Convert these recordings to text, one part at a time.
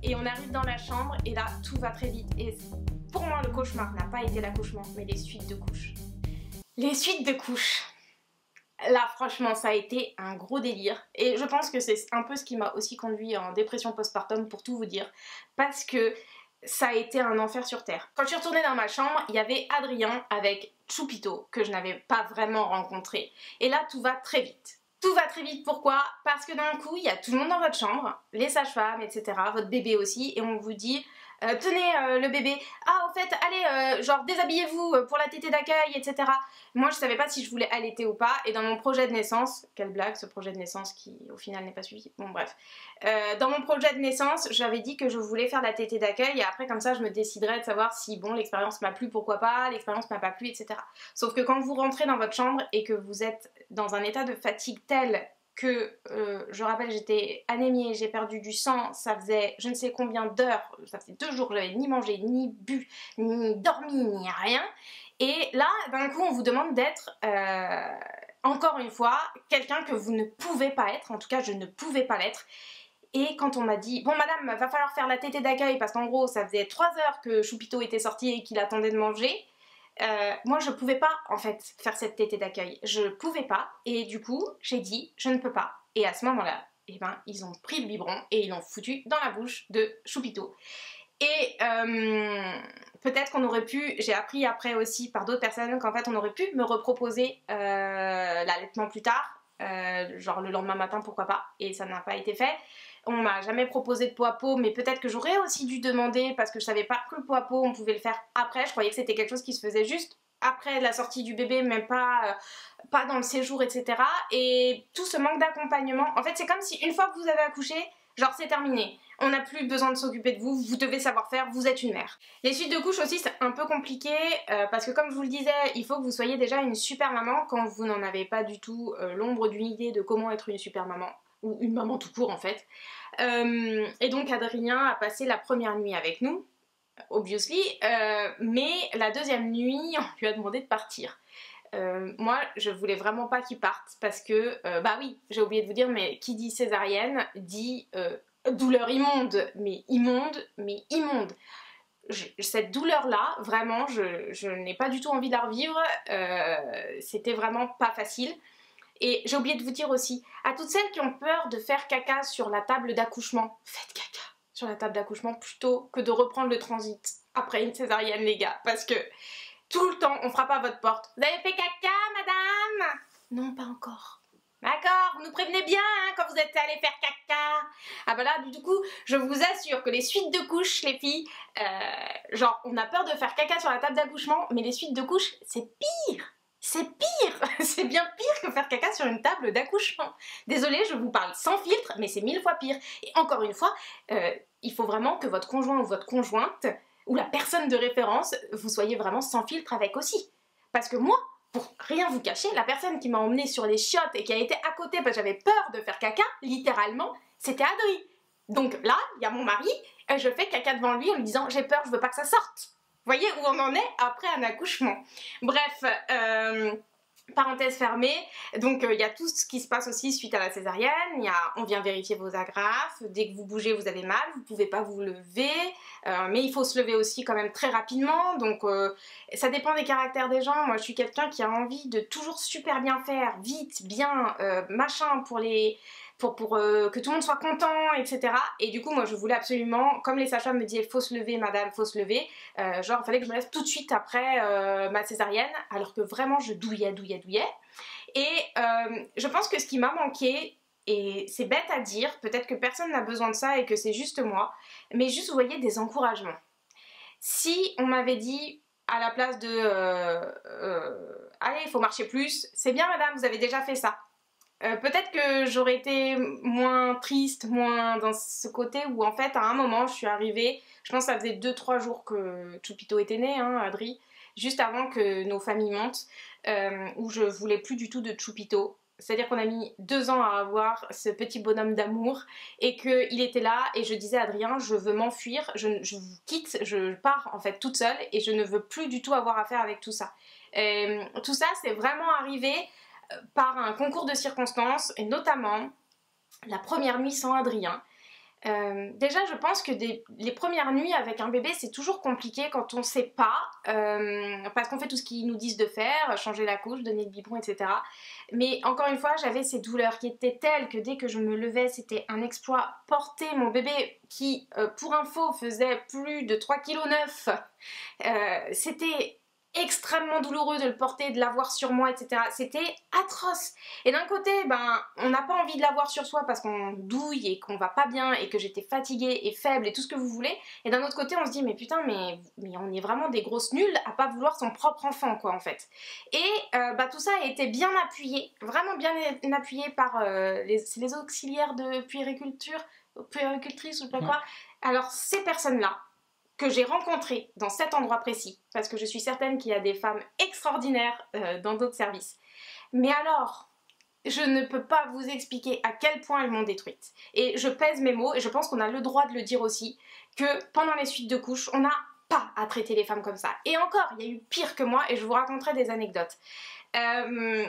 et on arrive dans la chambre et là tout va très vite. Et pour moi le cauchemar n'a pas été l'accouchement mais les suites de couches. Les suites de couches. Là franchement ça a été un gros délire et je pense que c'est un peu ce qui m'a aussi conduit en dépression postpartum pour tout vous dire parce que ça a été un enfer sur terre. Quand je suis retournée dans ma chambre, il y avait Adrien avec Choupito que je n'avais pas vraiment rencontré et là tout va très vite. Tout va très vite, pourquoi? Parce que d'un coup il y a tout le monde dans votre chambre, les sages-femmes etc, votre bébé aussi et on vous dit tenez le bébé, ah au fait allez genre déshabillez-vous pour la tétée d'accueil etc. Moi je savais pas si je voulais allaiter ou pas et dans mon projet de naissance, quelle blague ce projet de naissance qui au final n'est pas suivi, bon bref, dans mon projet de naissance j'avais dit que je voulais faire la tétée d'accueil et après comme ça je me déciderais de savoir si bon l'expérience m'a plu, pourquoi pas, l'expérience m'a pas plu etc. Sauf que quand vous rentrez dans votre chambre et que vous êtes dans un état de fatigue tel que, je rappelle, j'étais anémiée, j'ai perdu du sang, ça faisait je ne sais combien d'heures, ça faisait 2 jours que j'avais ni mangé, ni bu, ni dormi, ni rien. Et là, d'un coup, on vous demande d'être, encore une fois, quelqu'un que vous ne pouvez pas être, en tout cas je ne pouvais pas l'être. Et quand on m'a dit, bon madame, va falloir faire la tétée d'accueil parce qu'en gros, ça faisait 3 heures que Choupito était sorti et qu'il attendait de manger. Moi je pouvais pas en fait faire cette tétée d'accueil, je pouvais pas et du coup j'ai dit je ne peux pas et à ce moment là eh ben, ils ont pris le biberon et ils l'ont foutu dans la bouche de Choupito et peut-être qu'on aurait pu, j'ai appris après aussi par d'autres personnes qu'en fait on aurait pu me reproposer l'allaitement plus tard, genre le lendemain matin pourquoi pas, et ça n'a pas été fait. On m'a jamais proposé de pot à pot, mais peut-être que j'aurais aussi dû demander parce que je savais pas que le pot à pot on pouvait le faire après. Je croyais que c'était quelque chose qui se faisait juste après la sortie du bébé, même pas, pas dans le séjour, etc. Et tout ce manque d'accompagnement, en fait c'est comme si une fois que vous avez accouché, genre c'est terminé. On n'a plus besoin de s'occuper de vous, vous devez savoir faire, vous êtes une mère. Les suites de couches aussi c'est un peu compliqué parce que comme je vous le disais, il faut que vous soyez déjà une super maman quand vous n'en avez pas du tout l'ombre d'une idée de comment être une super maman. Ou une maman tout court en fait. Et donc Adrien a passé la première nuit avec nous, obviously, mais la deuxième nuit on lui a demandé de partir. Moi je voulais vraiment pas qu'il parte parce que, bah oui, j'ai oublié de vous dire, mais qui dit césarienne dit douleur immonde, mais immonde, mais immonde. Cette douleur là, vraiment, je n'ai pas du tout envie de la revivre, c'était vraiment pas facile. Et j'ai oublié de vous dire aussi, à toutes celles qui ont peur de faire caca sur la table d'accouchement, faites caca sur la table d'accouchement plutôt que de reprendre le transit après une césarienne les gars, parce que tout le temps on frappe à votre porte. Vous avez fait caca madame? Non pas encore. D'accord, vous nous prévenez bien hein, quand vous êtes allé faire caca. Ah bah là du coup je vous assure que les suites de couches les filles, genre on a peur de faire caca sur la table d'accouchement, mais les suites de couches c'est pire. C'est pire, c'est bien pire que faire caca sur une table d'accouchement. Désolée, je vous parle sans filtre, mais c'est 1000 fois pire. Et encore une fois, il faut vraiment que votre conjoint ou votre conjointe, ou la personne de référence, vous soyez vraiment sans filtre avec aussi. Parce que moi, pour rien vous cacher, la personne qui m'a emmenée sur les chiottes et qui a été à côté parce que j'avais peur de faire caca, littéralement, c'était Adri. Donc là, il y a mon mari, et je fais caca devant lui en lui disant « j'ai peur, je veux pas que ça sorte ». Vous voyez où on en est après un accouchement. Bref, parenthèse fermée, donc il y a tout ce qui se passe aussi suite à la césarienne, on vient vérifier vos agrafes, dès que vous bougez vous avez mal, vous pouvez pas vous lever, mais il faut se lever aussi quand même très rapidement, donc ça dépend des caractères des gens. Moi je suis quelqu'un qui a envie de toujours super bien faire, vite, bien, machin pour que tout le monde soit content, etc. Et du coup moi je voulais absolument, comme les sages-femmes me disaient faut se lever madame, faut se lever, genre il fallait que je me lève tout de suite après ma césarienne, alors que vraiment je douillais. Et je pense que ce qui m'a manqué, et c'est bête à dire, peut-être que personne n'a besoin de ça et que c'est juste moi, mais juste vous voyez des encouragements. Si on m'avait dit à la place de allez il faut marcher plus, c'est bien madame vous avez déjà fait ça. Peut-être que j'aurais été moins triste, moins dans ce côté où en fait à un moment je suis arrivée, je pense que ça faisait 2-3 jours que Choupito était né, hein, Adri, juste avant que nos familles montent, où je voulais plus du tout de Choupito. C'est-à-dire qu'on a mis 2 ans à avoir ce petit bonhomme d'amour et qu'il était là et je disais à Adrien je veux m'enfuir, je vous quitte, je pars en fait toute seule et je ne veux plus du tout avoir affaire avec tout ça. Tout ça c'est vraiment arrivé par un concours de circonstances et notamment la première nuit sans Adrien. Déjà, je pense que les premières nuits avec un bébé, c'est toujours compliqué quand on sait pas, parce qu'on fait tout ce qu'ils nous disent de faire, changer la couche, donner le biberon, etc. Mais encore une fois, j'avais ces douleurs qui étaient telles que dès que je me levais, c'était un exploit. Porter mon bébé qui, pour info, faisait plus de 3,9 kg, c'était extrêmement douloureux de le porter, de l'avoir sur moi, etc. C'était atroce. Et d'un côté, ben, on n'a pas envie de l'avoir sur soi parce qu'on douille et qu'on va pas bien et que j'étais fatiguée et faible et tout ce que vous voulez. Et d'un autre côté, on se dit, mais putain, mais on est vraiment des grosses nulles à pas vouloir son propre enfant, quoi, en fait. Et bah, tout ça a été bien appuyé, vraiment bien appuyé par les auxiliaires de puéricultrices ou je sais pas quoi. Alors, ces personnes-là, que j'ai rencontré dans cet endroit précis, parce que je suis certaine qu'il y a des femmes extraordinaires dans d'autres services. Mais alors, je ne peux pas vous expliquer à quel point elles m'ont détruite. Et je pèse mes mots, et je pense qu'on a le droit de le dire aussi, que pendant les suites de couches, on n'a pas à traiter les femmes comme ça. Et encore, il y a eu pire que moi, et je vous raconterai des anecdotes. Et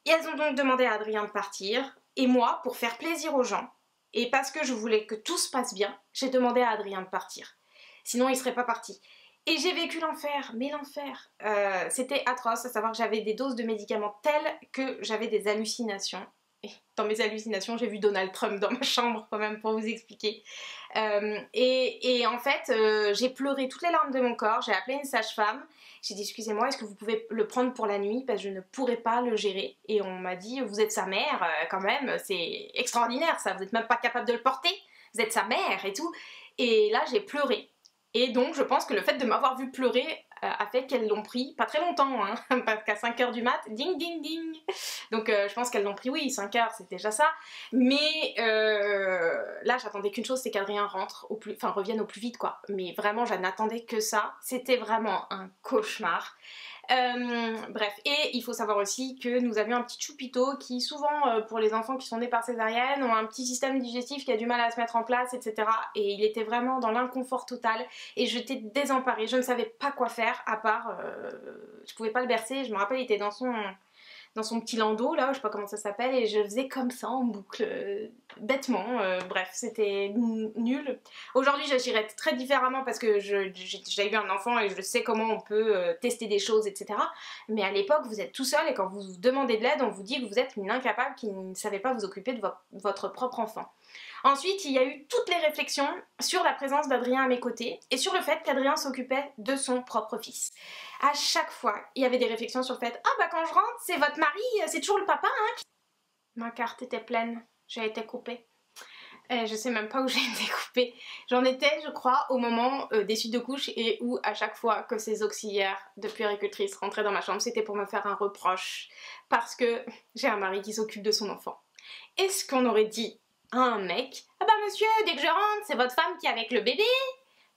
elles ont donc demandé à Adrien de partir, et moi, pour faire plaisir aux gens, et parce que je voulais que tout se passe bien, j'ai demandé à Adrien de partir. Sinon, il serait pas parti. Et j'ai vécu l'enfer, mais l'enfer. C'était atroce, à savoir que j'avais des doses de médicaments telles que j'avais des hallucinations. Et dans mes hallucinations, j'ai vu Donald Trump dans ma chambre, quand même, pour vous expliquer. Et en fait, j'ai pleuré toutes les larmes de mon corps, j'ai appelé une sage-femme. J'ai dit, excusez-moi, est-ce que vous pouvez le prendre pour la nuit parce que je ne pourrais pas le gérer. Et on m'a dit, vous êtes sa mère, quand même, c'est extraordinaire ça, vous n'êtes même pas capable de le porter, vous êtes sa mère et tout. Et là, j'ai pleuré. Et donc je pense que le fait de m'avoir vu pleurer a fait qu'elles l'ont pris, pas très longtemps, hein, parce qu'à 5h du mat, ding ding ding. Donc je pense qu'elles l'ont pris, oui, 5h c'est déjà ça. Mais là j'attendais qu'une chose, c'est qu'Adrien revienne au plus vite quoi. Mais vraiment je n'attendais que ça, c'était vraiment un cauchemar. Bref, et il faut savoir aussi que nous avions un petit choupiteau qui souvent pour les enfants qui sont nés par césarienne ont un petit système digestif qui a du mal à se mettre en place, etc. Et il était vraiment dans l'inconfort total et j'étais désemparée, je ne savais pas quoi faire à part, je pouvais pas le bercer, je me rappelle il était dans son petit landau là, je sais pas comment ça s'appelle, et je faisais comme ça en boucle, bêtement, bref, c'était nul. Aujourd'hui j'agirais très différemment parce que j'ai eu un enfant et je sais comment on peut tester des choses, etc. Mais à l'époque vous êtes tout seul et quand vous demandez de l'aide, on vous dit que vous êtes une incapable qui ne savait pas vous occuper de votre propre enfant. Ensuite, il y a eu toutes les réflexions sur la présence d'Adrien à mes côtés et sur le fait qu'Adrien s'occupait de son propre fils. À chaque fois, il y avait des réflexions sur le fait « Ah bah quand je rentre, c'est votre mari, c'est toujours le papa hein ?» Ma carte était pleine, j'ai été coupée. Je sais même pas où j'ai été coupée. J'en étais, je crois, au moment des suites de couches et où à chaque fois que ces auxiliaires de puéricultrice rentraient dans ma chambre, c'était pour me faire un reproche parce que j'ai un mari qui s'occupe de son enfant. Est-ce qu'on aurait dit à un mec « Ah bah monsieur, dès que je rentre, c'est votre femme qui est avec le bébé ?»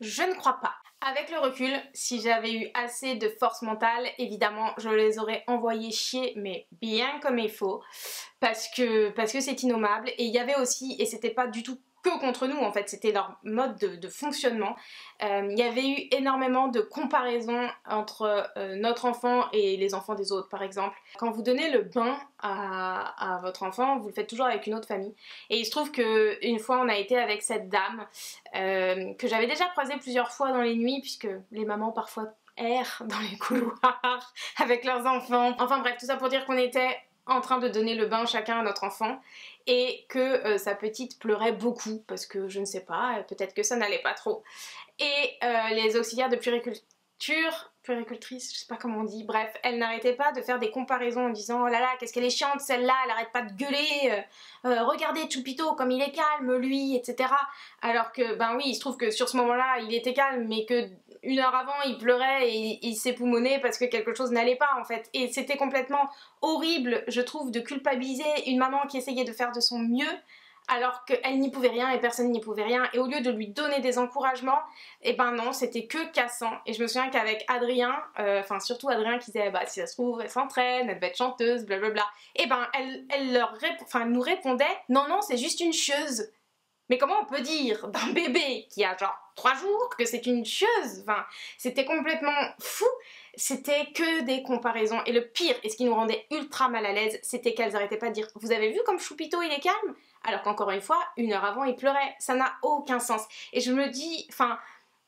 Je ne crois pas. Avec le recul, si j'avais eu assez de force mentale, évidemment, je les aurais envoyés chier, mais bien comme il faut, parce que c'est innommable. Et il y avait aussi, et c'était pas du tout que contre nous en fait, c'était leur mode de fonctionnement. Il y avait eu énormément de comparaisons entre notre enfant et les enfants des autres par exemple. Quand vous donnez le bain à votre enfant, vous le faites toujours avec une autre famille. Et il se trouve qu'une fois on a été avec cette dame que j'avais déjà croisée plusieurs fois dans les nuits puisque les mamans parfois errent dans les couloirs avec leurs enfants. Enfin bref, tout ça pour dire qu'on était en train de donner le bain chacun à notre enfant et que sa petite pleurait beaucoup parce que je ne sais pas, peut-être que ça n'allait pas trop. Et les auxiliaires de puéricultrice, je sais pas comment on dit, bref, elle n'arrêtait pas de faire des comparaisons en disant oh là là, qu'est-ce qu'elle est chiante celle-là, elle arrête pas de gueuler, regardez Choupito comme il est calme lui, etc. Alors que, ben oui, il se trouve que sur ce moment-là, il était calme, mais que une heure avant, il pleurait et il s'époumonait parce que quelque chose n'allait pas en fait. Et c'était complètement horrible, je trouve, de culpabiliser une maman qui essayait de faire de son mieux alors qu'elle n'y pouvait rien et personne n'y pouvait rien, et au lieu de lui donner des encouragements, et ben non, c'était que cassant. Et je me souviens qu'avec Adrien, enfin surtout Adrien qui disait bah si ça se trouve elle s'entraîne, elle va être chanteuse, blablabla, et ben elle nous répondait non non c'est juste une chieuse. Mais comment on peut dire d'un bébé qui a genre 3 jours que c'est une chieuse? Enfin, c'était complètement fou. C'était que des comparaisons. Et le pire, et ce qui nous rendait ultra mal à l'aise, c'était qu'elles arrêtaient pas de dire « Vous avez vu comme Choupito il est calme ?» alors qu'encore une fois, 1 heure avant, il pleurait. Ça n'a aucun sens. Et je me dis, enfin,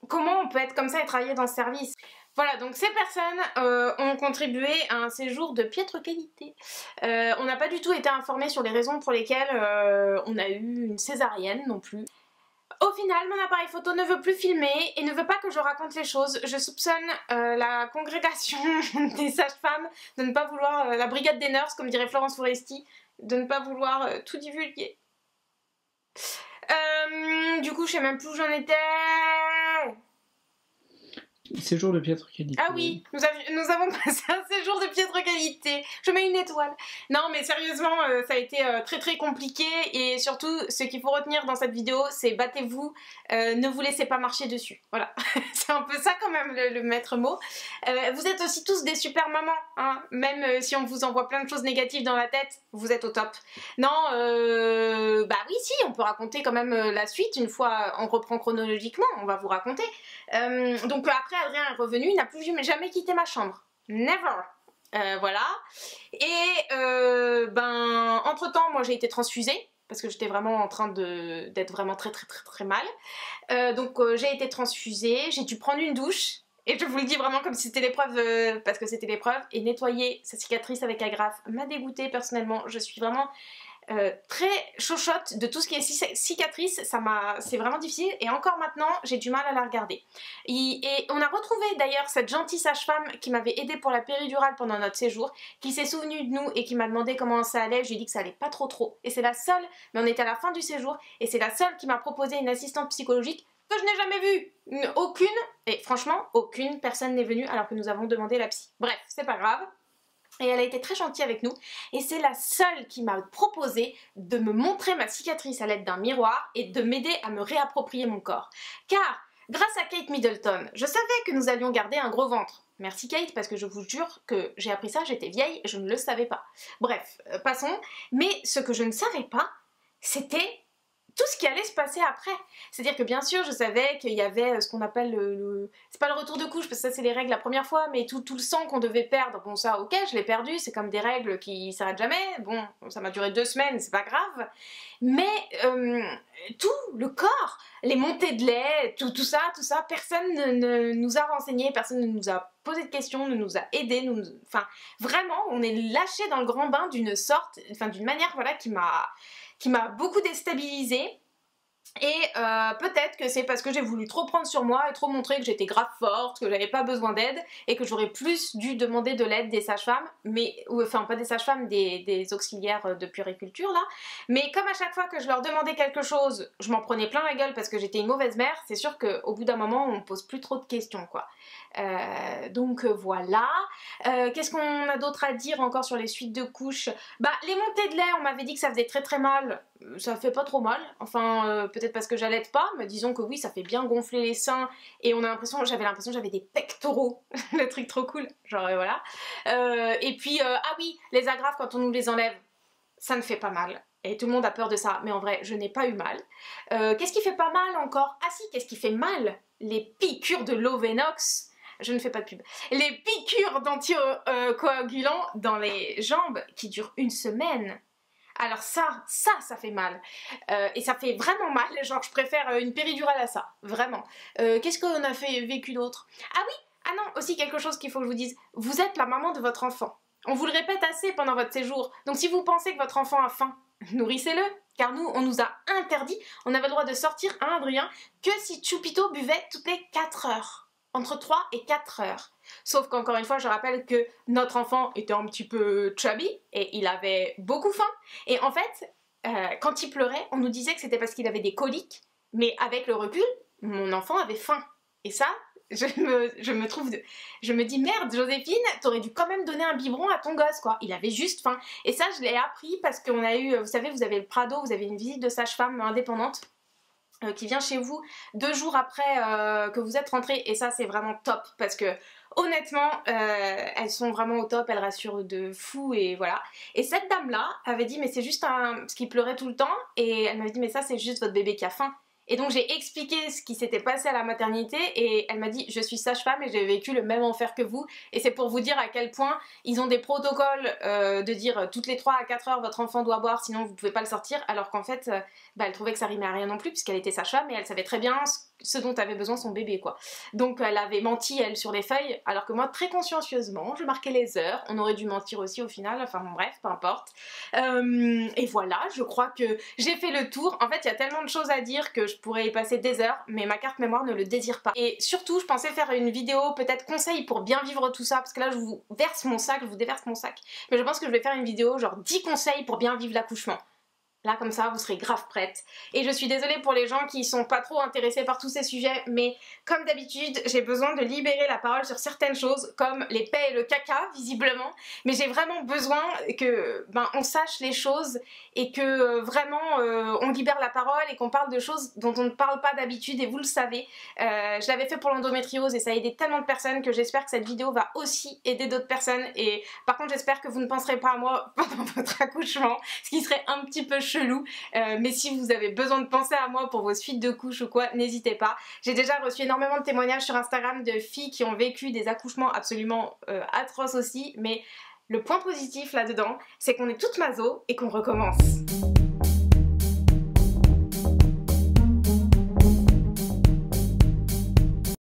comment on peut être comme ça et travailler dans ce service? Voilà, donc ces personnes ont contribué à un séjour de piètre qualité. On n'a pas du tout été informés sur les raisons pour lesquelles on a eu une césarienne non plus. Au final, mon appareil photo ne veut plus filmer et ne veut pas que je raconte les choses. Je soupçonne la congrégation des sages-femmes de ne pas vouloir, la brigade des nurses, comme dirait Florence Foresti, de ne pas vouloir tout divulguer. Du coup, je sais même plus où j'en étais. Séjour de piètre qualité. Ah oui, nous avons passé un séjour de piètre qualité. Je mets une étoile. Non mais sérieusement, ça a été très très compliqué et surtout, ce qu'il faut retenir dans cette vidéo, c'est battez-vous, ne vous laissez pas marcher dessus. Voilà, c'est un peu ça quand même le maître mot. Vous êtes aussi tous des super mamans, hein. Même si on vous envoie plein de choses négatives dans la tête, vous êtes au top. Non, bah oui si, on peut raconter quand même la suite une fois on reprend chronologiquement, on va vous raconter. Donc après Adrien est revenu, il n'a plus jamais quitté ma chambre. Never. Voilà. Et ben entre temps moi j'ai été transfusée parce que j'étais vraiment en train d'être vraiment très mal. Donc j'ai été transfusée, j'ai dû prendre une douche. Et je vous le dis vraiment comme si c'était l'épreuve, parce que c'était l'épreuve. Et nettoyer sa cicatrice avec agrafe m'a dégoûtée personnellement. Je suis vraiment très chochotte de tout ce qui est cicatrice, c'est vraiment difficile et encore maintenant j'ai du mal à la regarder. Et on a retrouvé d'ailleurs cette gentille sage-femme qui m'avait aidée pour la péridurale pendant notre séjour, qui s'est souvenue de nous et qui m'a demandé comment ça allait. Je lui ai dit que ça allait pas trop et c'est la seule, mais on était à la fin du séjour et c'est la seule qui m'a proposé une assistante psychologique que je n'ai jamais vue. Aucune, et franchement aucune personne n'est venue alors que nous avons demandé la psy. Bref, c'est pas grave. Et elle a été très gentille avec nous et c'est la seule qui m'a proposé de me montrer ma cicatrice à l'aide d'un miroir et de m'aider à me réapproprier mon corps. Car grâce à Kate Middleton, je savais que nous allions garder un gros ventre. Merci Kate parce que je vous jure que j'ai appris ça, j'étais vieille et je ne le savais pas. Bref, passons. Mais ce que je ne savais pas, c'était tout ce qui allait se passer après. C'est-à-dire que bien sûr je savais qu'il y avait ce qu'on appelle c'est pas le retour de couche parce que ça c'est les règles la première fois, mais tout le sang qu'on devait perdre, bon ça ok je l'ai perdu, c'est comme des règles qui s'arrêtent jamais, bon ça m'a duré 2 semaines, c'est pas grave, mais tout le corps, les montées de lait, tout ça, personne ne nous a renseigné, personne ne nous a posé de questions, ne nous a aidés, enfin vraiment on est lâché dans le grand bain d'une sorte, enfin d'une manière voilà qui m'a beaucoup déstabilisée. Et peut-être que c'est parce que j'ai voulu trop prendre sur moi et trop montrer que j'étais grave forte, que j'avais pas besoin d'aide et que j'aurais plus dû demander de l'aide des sages-femmes, enfin pas des sages-femmes, des auxiliaires de puériculture là, mais comme à chaque fois que je leur demandais quelque chose, je m'en prenais plein la gueule parce que j'étais une mauvaise mère, c'est sûr qu'au bout d'un moment on pose plus trop de questions quoi. Donc voilà. Qu'est-ce qu'on a d'autre à dire encore sur les suites de couches? Bah les montées de lait, on m'avait dit que ça faisait très mal. Ça fait pas trop mal, enfin peut-être parce que j'allaite pas, mais disons que oui ça fait bien gonfler les seins et j'avais l'impression que j'avais des pectoraux, le truc trop cool, genre voilà. Et puis ah oui, les agrafes quand on nous les enlève, ça ne fait pas mal. Et tout le monde a peur de ça, mais en vrai je n'ai pas eu mal. Qu'est-ce qui fait pas mal encore? Ah si, qu'est-ce qui fait mal? Les piqûres de Lovenox. Je ne fais pas de pub. Les piqûres d'anticoagulants dans les jambes qui durent 1 semaine. Alors ça fait mal. Et ça fait vraiment mal, genre je préfère une péridurale à ça, vraiment. Qu'est-ce qu'on a vécu d'autre? Ah oui, ah non, aussi quelque chose qu'il faut que je vous dise. Vous êtes la maman de votre enfant. On vous le répète assez pendant votre séjour. Donc si vous pensez que votre enfant a faim, nourrissez-le. Car nous, on nous a interdit, on avait le droit de sortir, hein Adrien, que si Chupito buvait toutes les 4 heures. Entre 3 et 4 heures. Sauf qu'encore une fois, je rappelle que notre enfant était un petit peu chubby et il avait beaucoup faim. Et en fait, quand il pleurait, on nous disait que c'était parce qu'il avait des coliques. Mais avec le recul, mon enfant avait faim. Et ça, je me dis merde Joséphine, t'aurais dû quand même donner un biberon à ton gosse quoi. Il avait juste faim. Et ça, je l'ai appris parce qu'on a eu, vous savez, vous avez le Prado, vous avez une visite de sage-femme indépendante. Qui vient chez vous 2 jours après que vous êtes rentré et ça c'est vraiment top parce que honnêtement elles sont vraiment au top, elles rassurent de fou et voilà. Et cette dame là avait dit mais c'est juste parce qu'il pleurait tout le temps et elle m'avait dit mais ça c'est juste votre bébé qui a faim Et donc j'ai expliqué ce qui s'était passé à la maternité et elle m'a dit je suis sage-femme et j'ai vécu le même enfer que vous. Et c'est pour vous dire à quel point ils ont des protocoles de dire toutes les 3 à 4 heures votre enfant doit boire sinon vous pouvez pas le sortir, alors qu'en fait elle trouvait que ça rimait à rien non plus puisqu'elle était sage-femme et elle savait très bien ce dont avait besoin son bébé quoi. Donc elle avait menti elle sur les feuilles alors que moi très consciencieusement je marquais les heures, on aurait dû mentir aussi au final, enfin bon, bref peu importe. Et voilà, je crois que j'ai fait le tour. En fait il y a tellement de choses à dire que je pourrais y passer des heures mais ma carte mémoire ne le désire pas. Et surtout je pensais faire une vidéo peut-être conseil pour bien vivre tout ça parce que là je vous verse mon sac, je vous déverse mon sac, mais je pense que je vais faire une vidéo genre 10 conseils pour bien vivre l'accouchement. Là comme ça vous serez grave prête. Et je suis désolée pour les gens qui sont pas trop intéressés par tous ces sujets, mais comme d'habitude j'ai besoin de libérer la parole sur certaines choses comme les paix et le caca visiblement, mais j'ai vraiment besoin que on sache les choses et que vraiment on libère la parole et qu'on parle de choses dont on ne parle pas d'habitude et vous le savez. Je l'avais fait pour l'endométriose et ça a aidé tellement de personnes que j'espère que cette vidéo va aussi aider d'autres personnes. Et par contre j'espère que vous ne penserez pas à moi pendant votre accouchement, ce qui serait un petit peu chelou, mais si vous avez besoin de penser à moi pour vos suites de couches ou quoi, n'hésitez pas. J'ai déjà reçu énormément de témoignages sur Instagram de filles qui ont vécu des accouchements absolument atroces aussi, mais le point positif là-dedans, c'est qu'on est toutes maso et qu'on recommence.